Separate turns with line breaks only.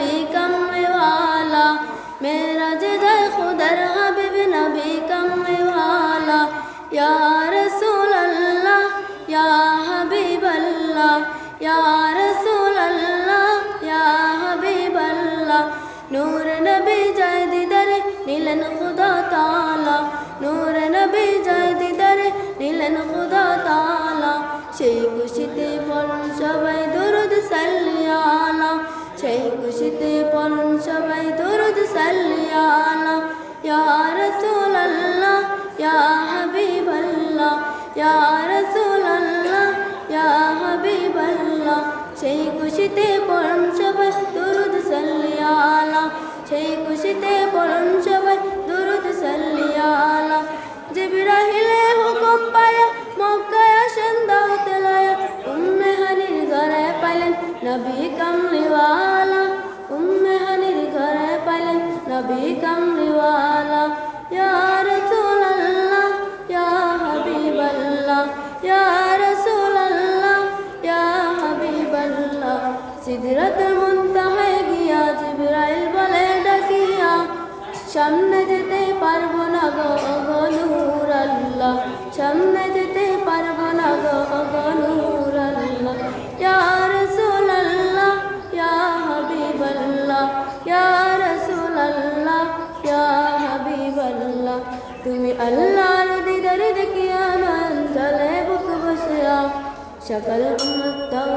नबी कमले वाला, मेराज जाए खुदर हबीब नबी कमले वाला। या रसूल अल्लाह या हबीब अल्लाह, या रसूल अल्लाह या हबीब अल्लाह। नूर नबी जाए दीदारे नीलन खुदा ताला, नूर नबी जाए दीदारे नीलन खुदा ताला। সেই খুশিতে পড়ুন সবাই দরুদ সাল্লি আলা, সেই খুশিতে পড়ুন সবাই দরুদ সাল্লি আলা। ইয়া রাসূল আল্লাহ ইয়া হাবিব আল্লাহ, ইয়া রাসূল আল্লাহ ইয়া হাবিব আল্লাহ। সেই খুশিতে পড়ুন সবাই দরুদ সাল্লি আলা, সেই খুশিতে পড়ুন সবাই দরুদ সাল্লি আলা। জিবরাইলে হুকুম পায়া মক্কায় আসেন দাওয়াত লয়া, উম্মে হানির ঘরে পাইলেন নবী কামলি ওয়ালা, উম্মে হানির ঘরে পাইলেন নবী কামলি ওয়ালা। ইয়া রাসূল আল্লাহ ইয়া হাবিব আল্লাহ, ইয়া রাসূল আল্লাহ ইয়া হাবিব আল্লাহ। সিদরাতুল মুনতাহায় গিয়া জিবরাইল বলে ডাকিয়া, সামনে যেতে পারবো না গো নূর আল্লাহ, সামনে যেতে পারবো না গো নূর আল্লাহ। ইয়া রাসূল আল্লাহ ইয়া হাবিব আল্লাহ, ইয়া রাসূল আল্লাহ ইয়া হাবিব আল্লাহ। তুমি আল্লাহর দিদার দেখিয়া নয়ন জলে বুক বসিয়া, সকল উম্মত দাও